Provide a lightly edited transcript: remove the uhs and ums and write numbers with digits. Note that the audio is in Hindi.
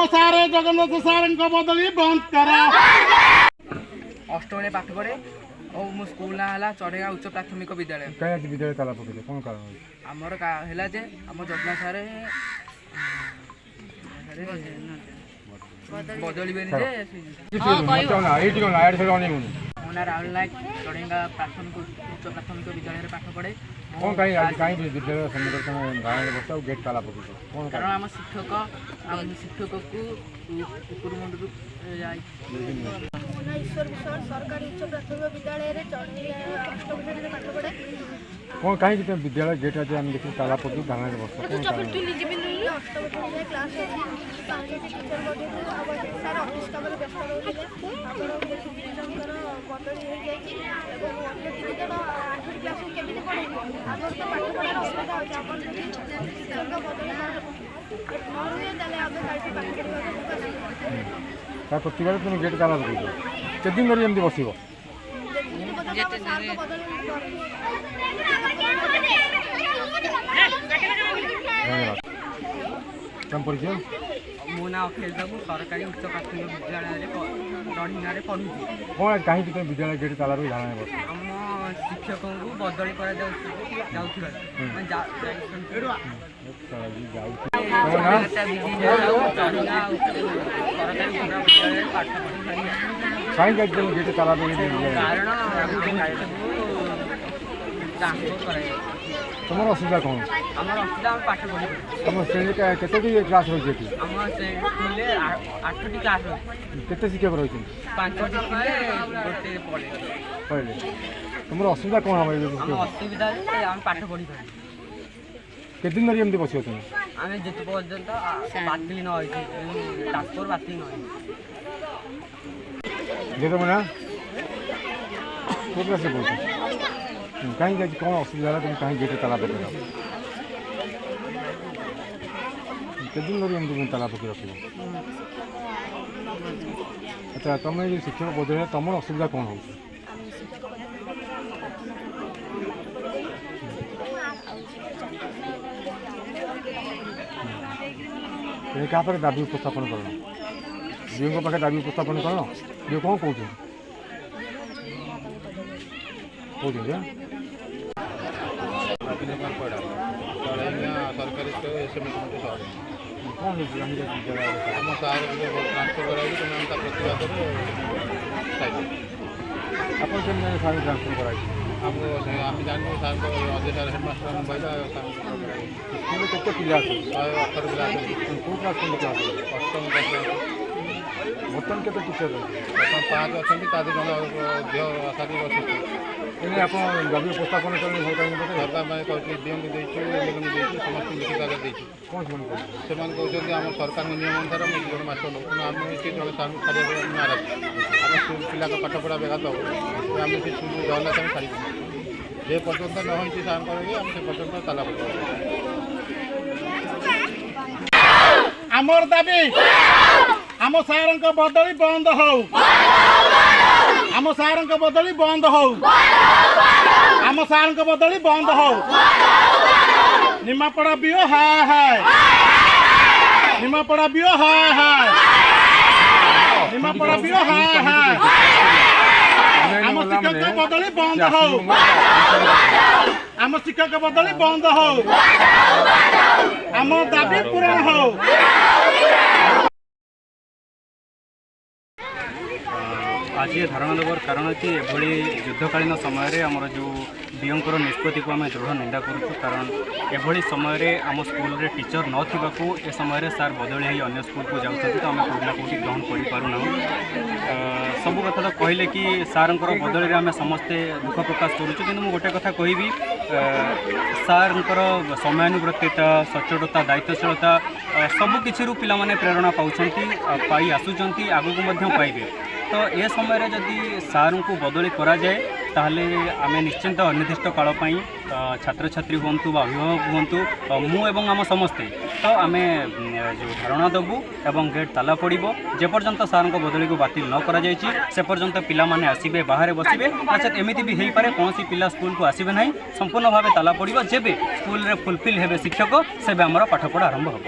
सारे जगन्नाथ सार बदली बंद करा। अष्टम पाठ पढ़े और मो स्कूल ना है चढ़ेगा उच्च प्राथमिक विद्यालय। कहीं विद्यालय ताला पकड़े कौन कारण आमर है जे आम जगन्नाथ सार बदल मोना राहुल नायक चढ़ेगा प्राथमिक उच्च प्राथमिक विद्यालय पाठ पढ़े। कौन कहीं आज कहीं विद्यालय संरक्षण गाँव में बसा गेट ताला पकड़ कौन कारण आम शिक्षक को कुकुर मुंडू ईश्वर भूषण सरकारी उच्च प्राथमिक विद्यालय अष्टम श्रेणी पाठ पढ़े। कौन कहीं विद्यालय गेट आज आम देखिए ताला पकड़ धारणा बस कौन अष्टम श्रेणी क्लास सार अफिस् कम व्यस्त रोते बदली हो जाए अन्य 3 जन 8 क्लास केमी पढ़े आगे तो पाठ पढ़ार असुविधा अच्छे आप शिक्षक बदली ता प्रतिबाद तुम गेट ताला पकड़ के दिन धरी एमती बस तुम परिचय मो ना अखिलेश बाबू सरकारी उच्च प्राथमिक विद्यालय रढ़ीना पढ़ुची। कौन कहीं विद्यालय गेट ताला धारणा बस आम शिक्षक को बदली कर कहीं गेट ताला तुम असुविधा कौन आम असुविधा पाठ पढ़ी तुम श्रेणी के क्लास रही आम स्कूल 8टी क्लास केते शिक्षक रही 5टी गोटे पढ़े तुम असुविधा कौन हम असुविधा आम पाठ पढ़ी पार के दिन धरी एमती बस तुम आम जिते पर्यंत बातिल न ट्रांसफर बातिल न तुम ना कौ क्लास पढ़ कहीं कौन असुविधा तुम कहीं गेट ताला पकड़ के दिन धरी एमती ताला पकड़ रख अच्छा तुम ये शिक्षक बदल तुम असुविधा कौन हो क्या दाबी उपस्थापन कर डीओ पाखे दाबी उपस्थापन कर डीओ कौन कौन सरकारी आम सार ट्रांसफर कराई प्रतिवाद आप ट्रांसफर कराई आम जानू सार अजय सार हेडमास्टर कहला स्कूल के पिला 118 पिला कौ क्लास क्लास अष्टम क्लास बर्तमान के टीचर बर्तमान 5 अच्छा ता देह आशादी बस आप दाबी उपस्थापन करें सरकार सरकार मैं कहती डीएम को समस्त लिखित आगे देखिए कौन से कहते आम सरकार नियम अनुसार मुझे जन मास्टर लो कि आम से जन सार छाड़ा नाराज आम स्कूल पिला पाठ पढ़ा बेघात हो आम से स्कूल जगन्नाथ आम छाड़ जे पर्यटन न हो सार करेंगे आम से पर्यटन ताला पकड़ आमर दाबी आम सार बदली बंद हो आम सार बदली बंद हो आम सार बदली बंद हो निमापड़ा बीओ हाय हाय निमापड़ा बीओ हाय हाय निमापड़ा बीओ हाय हाय आम शिक्षक बदली बंद हो आम शिक्षक बदली बंद हो आम दाबी पूरण हो। आज ये धारणा देवर कारण कि एभली युद्धकालीन समय आमर जो डीओंकर निष्पत्ति को आम दृढ़ निंदा करूँ कारण एभली समय आम स्कूल रे टीचर न थिबाकू ए समय सार बदली ही अन्य स्कूल को जाऊँ तो आम कौटना कौटी ग्रहण करूना सब कथा तो कहले कि सार बदली आम समस्ते दुख प्रकाश करुँ कि गोटे कथा कहबी सार समयानुव्रतिता सचोटता दायित्वशीलता सबकि पाने प्रेरणा पाँच पाई आसुँच आगक पाइबे तो ये समय जदि सार को बदली करा जाए ताहले आमे निश्चिंत अनिर्दिष्ट काल छात्र छात्री हूँ अभिभावक हूँ मु एवं आम समस्ते तो आमे जो धारणा देवु एवं गेट ताला पड़ो जेपर्यंत सार बदली को बातिल न करा जायछि से पर्यंत पिला माने आसिबे बाहर बसिबे नचेत एमिति भी हेई पारे कौन पिला स्कूल को आसिबे नहीं संपूर्ण भाव ताला पड़ो जेबे स्कूल रे फुलफिल हेबे शिक्षक सेबे आमर पाठपढ़ा आरंभ हो।